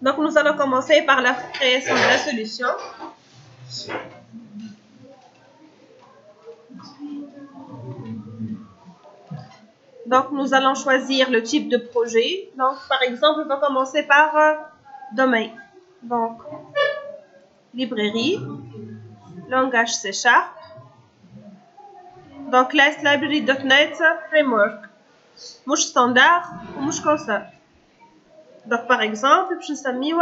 Donc, nous allons commencer par la création de la solution. Donc, nous allons choisir le type de projet. Donc, par exemple, on va commencer par domaine. Donc, librairie, langage C#. Donc, classe library.net framework. Mouche standard ou mouche console. Donc, par exemple, je vais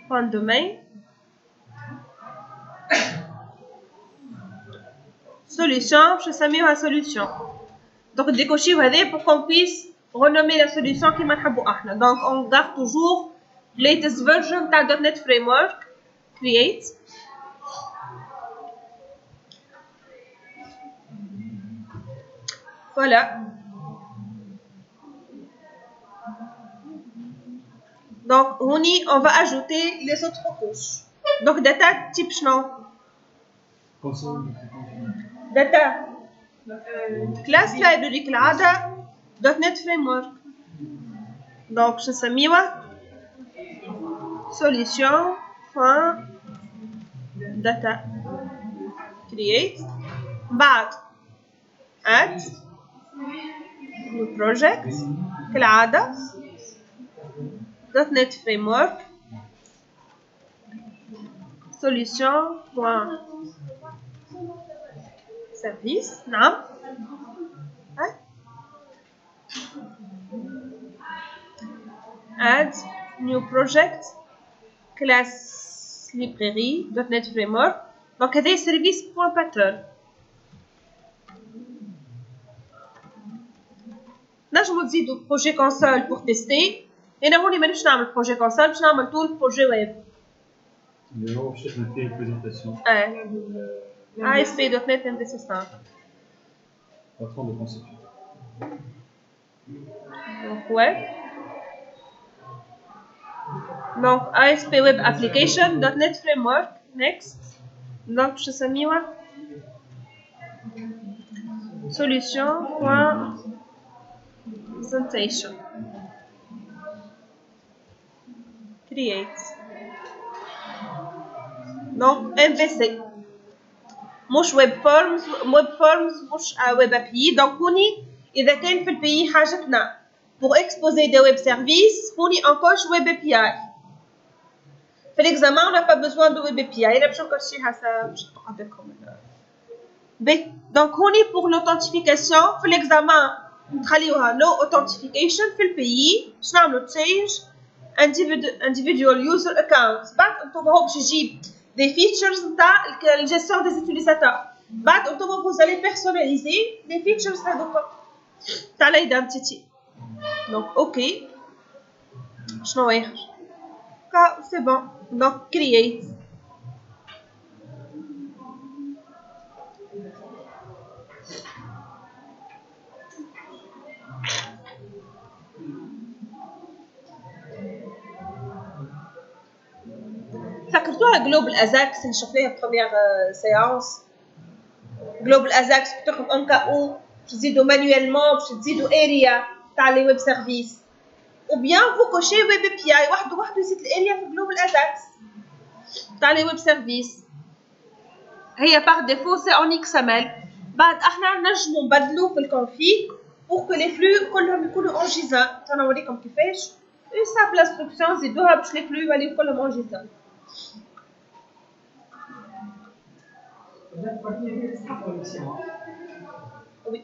point domaine. Solution, je vais solution. Donc, décocher pour qu'on puisse renommer la solution qui m'a fait. Donc, on garde toujours latest version de .NET Framework. Create. Voilà. Donc, on va ajouter les autres couches. Donc, data type non. Data. Class library كالعادة .NET Framework. Donc, je سميوها solution data create بعد add new project كالعادة .NET Framework solution service نعم add new project class librairie .NET Framework. Donc هذا service pattern. نجمو تزيدو projet console pour tester. هنا هوني مانيش نعمل projet console باش نعمل طول projet web. هو باش تخدم فيه البريزونطاسيون. ASP.NET MVC5. Patron de conception. Donc web. Donc ASP Web Application .NET Framework. Next. Donc je vais solution presentation. Create. Donc MVC. مش web forms مش web API. Donc هوني إذا كان في البي حاجتنا pour exposer des web services هوني encoche web API. في l'examen on n'a pas besoin de web API. أنا باش نكوشيها باش نقعدلكم. Donc هوني pour l'authentification في l'examen نخليوها no authentification في البي باش نعملو change individual user account. بعد انتم هو باش يجيب des features نتاع الجيستيون des utilisateurs. بعد انتم vous allez personnaliser les features هذوك تاع l'identity. Donc ok. شنو يخرج؟ c'est bon. Donc create. فكرتوها جلوبال ازاكس اللي شفناها بروميير سيانس. جلوبال ازاكس بتاعكم ان كا او باش تزيدوا مانيوالمون باش تزيدوا اريا تاع لي ويب سيرفيس او بيان فو كوشي ويب بي اي وحده يزيد الاريا في جلوبال ازاكس تاع لي ويب سيرفيس. هي باغ ديفو سي اون اكس ام ال. بعد احنا نجموا نبدلوا في الكونفيغ بور كو لي فلو كلهم يكونوا اون جيزان. نوريكم كيفاش اون سامبل انستركسيون نزيدوها باش لي فلو يوليو كلهم اون جيزان. Oui.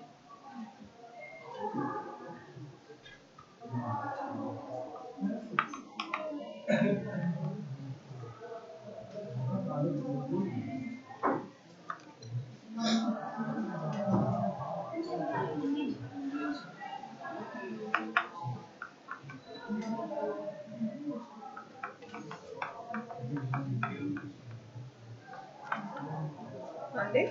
Allez.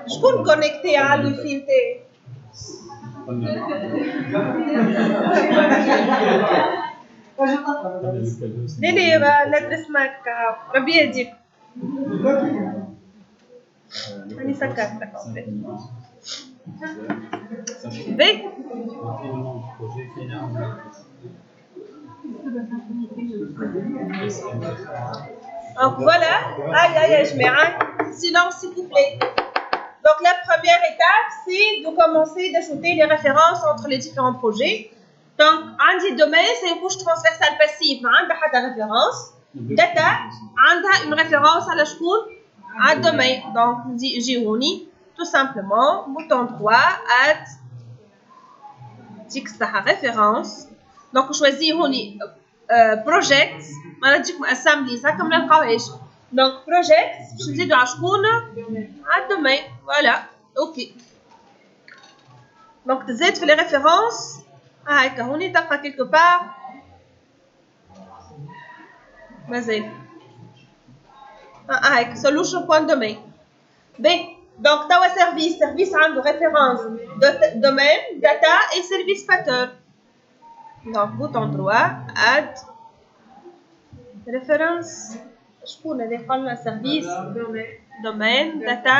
شكون كونيكتي على الوي في نتاعي؟ ديري لادرس ماك ربي يهديك. راني سكرتك باهي. Donc voilà, aïe يا جماعة, silence s'il vous plaît. Donc la première étape, c'est de commencer d'ajouter les références entre les différents projets. Donc, un domaine, c'est une couche transversale passive, on a des références. Data, on a une référence à la choune, à domaine. Donc, j'ai tout simplement, bouton droit, add, texte à référence. Donc, on choisit project, on a dit assembly, ça comme le travail. Donc, project, je choisis de la choune, à domaine. Voilà, ok. Donc, tu fais les références. Ah, et quand on est après quelque part, vas-y. Ah, solution.domain. B. Donc, tu as service de référence de domaine, data et service pattern. Donc, bouton droit, add, référence. Je peux aller service, domaine, data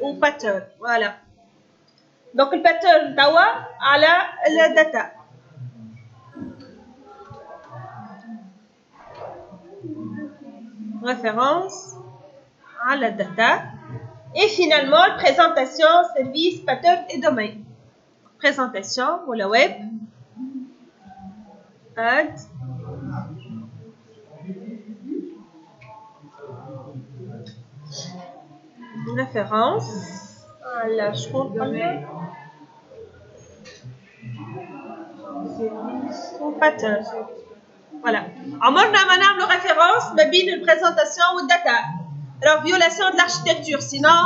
ou pattern. Voilà. Donc, le pattern, tu as la data. Référence à la data et finalement présentation, service, pattern et domaine. Présentation pour le web, add, référence à la ou pattern. Voilà. Alors, on a référence, mais bien une présentation ou data. Alors, violation de l'architecture, sinon,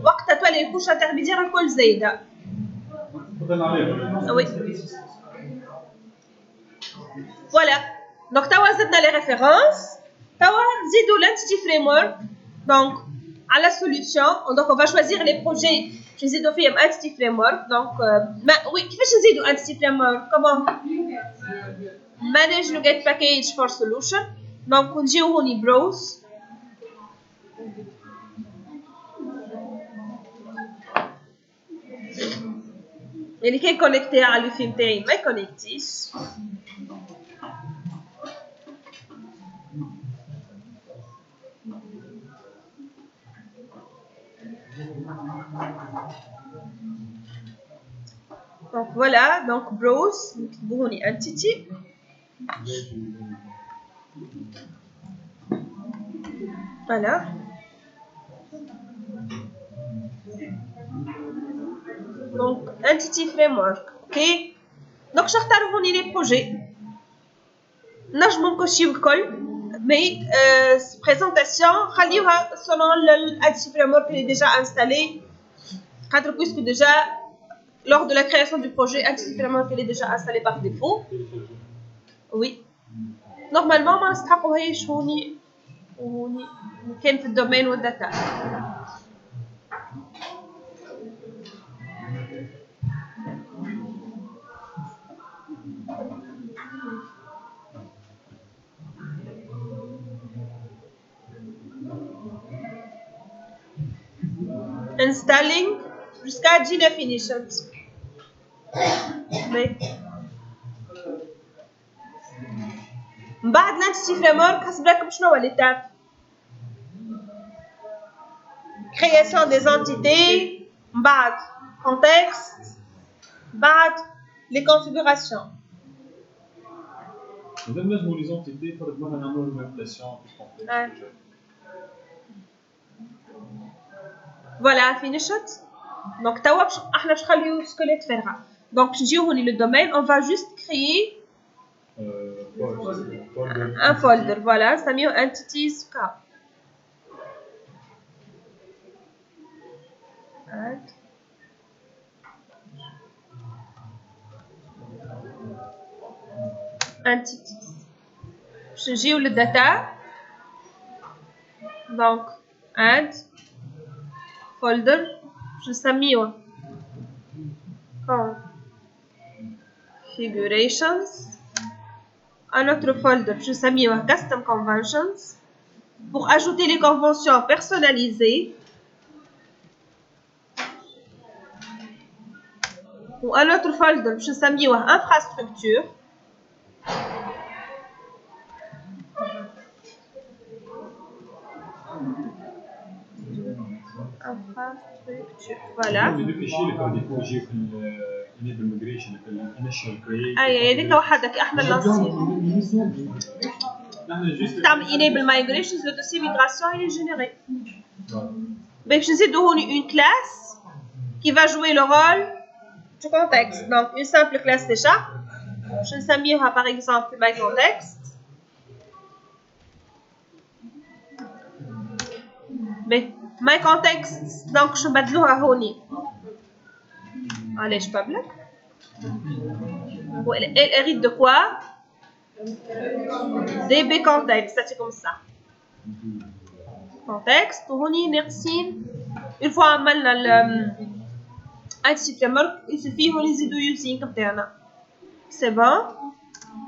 وقت toi les couches intermédiaires الكل زايدة. Oui. Voilà. Donc, توا زدنا les références. توا نزيدوا l'entity framework. Donc, à la solution. Donc, on va choisir les projets. Je نزيدوا فيهم entity framework. Donc, oui, كيفاش نزيدوا entity framework? Comment? Manage NuGet package for solution. Donc, نجيو هوني browse. اللي كان كونكتي على الوي في نتاعي ما يكونكتيش. Donc voilà, donc browse, نكتبوا هوني entity. Voilà. Donc entity framework, ok. Donc j'ختار هوني les projets. نجمو نكوشيو الكل. Mais présentation, خليوها selon l'entity framework qui est déjà installé. Puisque déjà lors de la création du projet, entity framework est déjà installé par défaut. Oui. Normalement, ما نستحقوهاش هوني كان في الدومين والداتا. Installing jusqu'à definition. بعد l'entity framework حسب لكم شنو هو l'étape. Création des entités, بعد contexte, بعد les configurations. نجمو les entités فرضنا نعملوا المانيبيولاسيون Voilà, finished. Donc توا احنا باش نخليو سكيليت فارغه. Donc باش نجيو هوني le domaine, on va juste créer un folder. Voilà, نسميوه entities k. Add. Entities. باش نجيو للداتا. Donc, add folder, je نسميه configurations. Un autre folder, je نسميه custom conventions pour ajouter les conventions personnalisées. Ou un autre folder, je نسميه infrastructure. Infrastructure. Voilà. اي هذيك وحدك احنا لاصين. تعمل enable migrations le dossier migration il est généré. باش نزيدو هوني une classe qui va jouer le rôle du contexte. Donc une simple classe C#. Je نسميها par exemple my context. My context donc je نبدلوها هوني. علاش public? Elle hérite de quoi? DB context, c'est comme ça. Contexte, هوني ناقصين une fois عملنا ال anti framework il suffit هوني نزيدو using بتاعنا. C'est bon?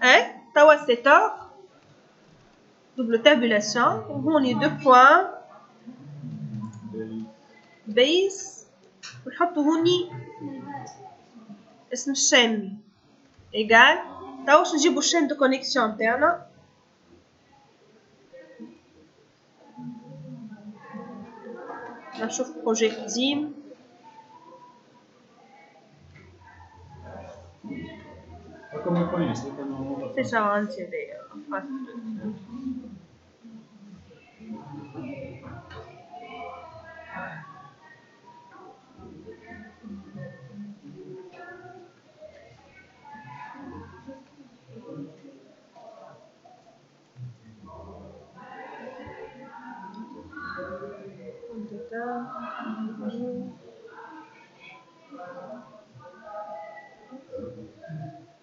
Hein? توا setup double tabulation هوني 2 points base ونحطو هوني اسم الشين égal توا باش نجيبو الشين دو كونيكسيون تاعنا. نشوف بروجي قديم. C'est ça عندي هذايا.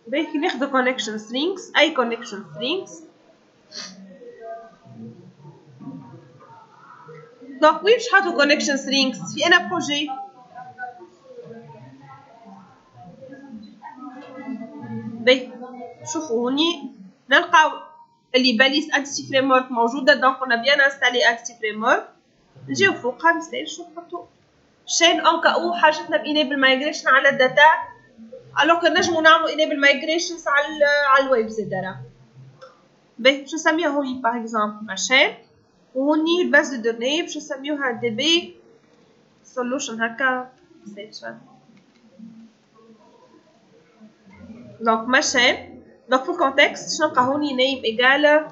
باهي ناخدو connection strings أي connection strings. دونك وين باش نحطو connection strings في أنا بروجي. باهي شوفوا هوني نلقاو اللي باليس انتي فريمورك موجودة. دونك on a bien installé انتي فريمورك. نجيو فوقها نسال شو نحطو شين اون كاو حاجتنا بانيبل مايجريشن على الداتا الوغ كو نجمو نعملو انيبل مايجريشنز على الويب زيدا. باهي باش نسميها هوني باغ اكزومبل ماشين وهوني الباز دو دوني باش نسميوها دي بي سولوشن هكا سيتشن. دونك ماشين دونك في الكونتكست شنلقى هوني نيم ايجال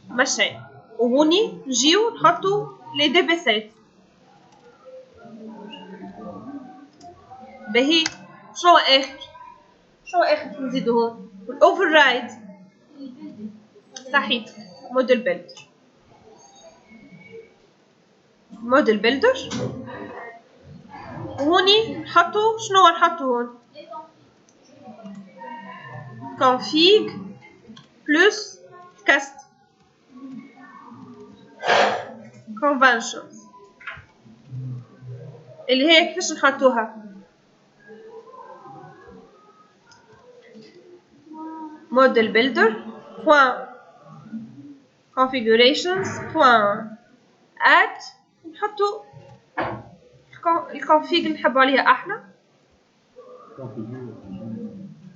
ماشين وهوني نجيو نحطو لي دي بي سيت. باهي شنو اخر نزيدو هون الاوفر رايد صحيح موديل بيلدر وهوني نحطو شنو نحطو هون config plus cast conventions اللي هي كيفاش نحطوها model builder point configurations point add نحطو الconfig اللي نحبو عليها احنا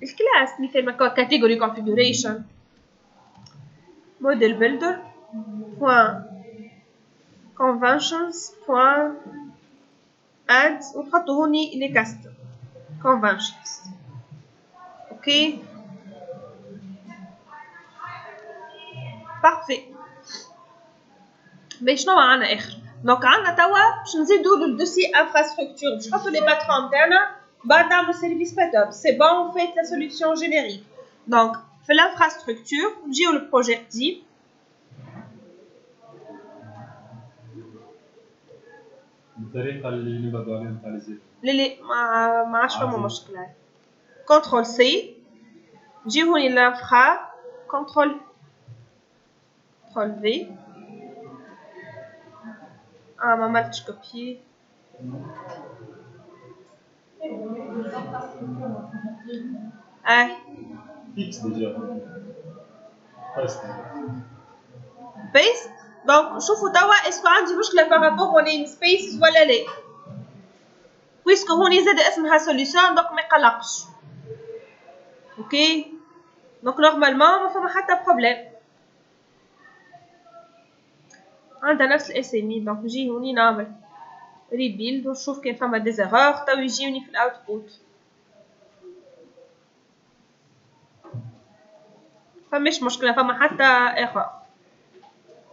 الكلاس مثل ما category configuration model builder point conventions point add ونحطو هوني les custom conventions. اوكي parfait. باش شنو عندنا اخر دونك عندنا توا باش نزيدو للدوسي انفراستركتور باش نحطو لي باترون تاعنا بعد نعملو سيرفيس سيت اب. سي بون فيت لا سوليوشن جينيريك. دونك في الانفراستركتور نجيو للبروجي قديم بالطريقه اللي نبداو عليها نتاع لي ما عادش فما مشكله. كنترول سي نجيو هوني لانفرا كنترول في Ah, ما عملتش كوبي. Fixe déjà. بيست. دونك شوفوا توا اسكو عندي مشكله بارابور au name space ولا لا. بويسكو هوني زاد اسمها solution دونك ما يقلقش. اوكي. دونك نورمالمون ما فما حتى بروبليم. عندها نفس الاس ام اي دونك نجي هوني نعمل ريبيلد ونشوف كان فما دي زيرور تو يجيوني في الاوتبوت. فماش مشكله فما حتى ايرور.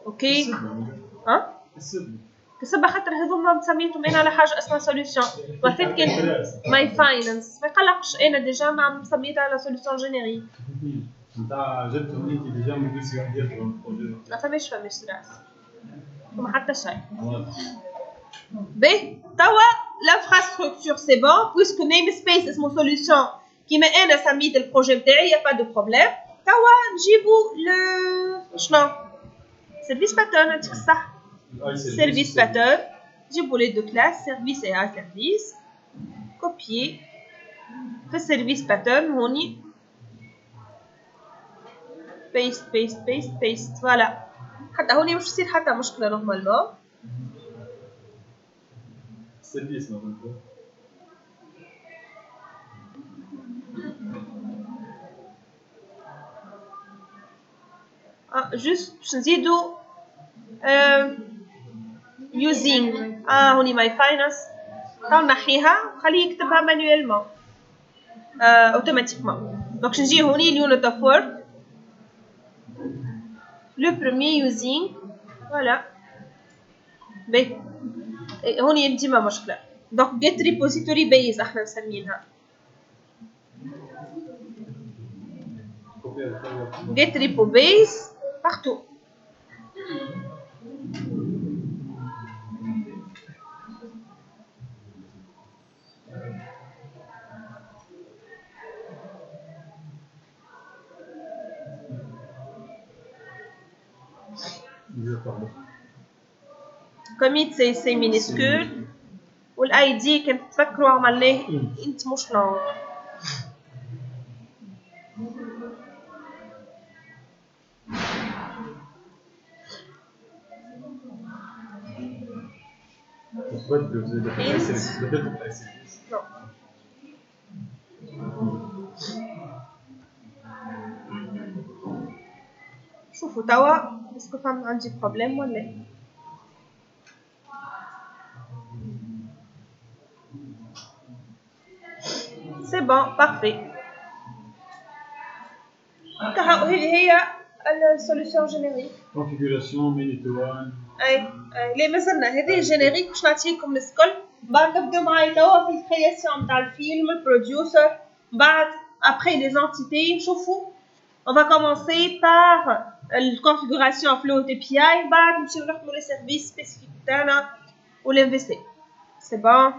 اوكي. ها؟ كسبها خاطر هذوما سميتهم انا على حاجه اسمها سوليوشن. وفات كان ماي فاينانس ما يقلقش انا ديجا ما سميتها على سوليوشن جينيريك. نتاع جبتهم انت ديجا من فيرسيون ديال البروجي. ما فماش راس. فما حتى شيء. باهي توا l'infrastructure c'est bon puisque namespace اسمه solution كيما انا سميت البروجي بتاعي يا با دو بروبليم. توا نجيبو ل شنو سيرفيس باترن هذيك الصح. سيرفيس باترن نجيبو لي دو كلاس سيرفيس اي ا سيرفيس كوبيي في السيرفيس باترن هوني بيست بيست بيست بيست فوالا. حتى هوني مش تصير حتى مشكله نورمالمون. سيرفيس ما قلت جوست باش نزيدو using هوني ماي فاينانس تو نحيها وخليه يكتبها مانيويلمون اوتوماتيكمون. دونك نجي هوني اليونت اوف وورك لو بروميي using فوالا. باهي هوني ديما مشكله. دونك جيت ريبوزيتوري بيز احنا مسمينها get repo base partout. commit c'est minuscule والاي دي كنت تفكروا عملناه انت مش لون. شوفوا توا اسكو فهم عندي بروبليم ولا. سي بون بارفي. هي السوليوشن جينيريك. كونفيغوراسيون مينيتوان. اي لي مازلنا هذه جينيريك باش نعطيكم الكل. بعد نبداو معايا توا في الكرياسيون تاع الفيلم البروديوسر. بعد après les entités شوفوا on va commencer par la configuration flow API. بعد نمشيو نخدموا les services spécifiques تاعنا و l'investir. C'est bon.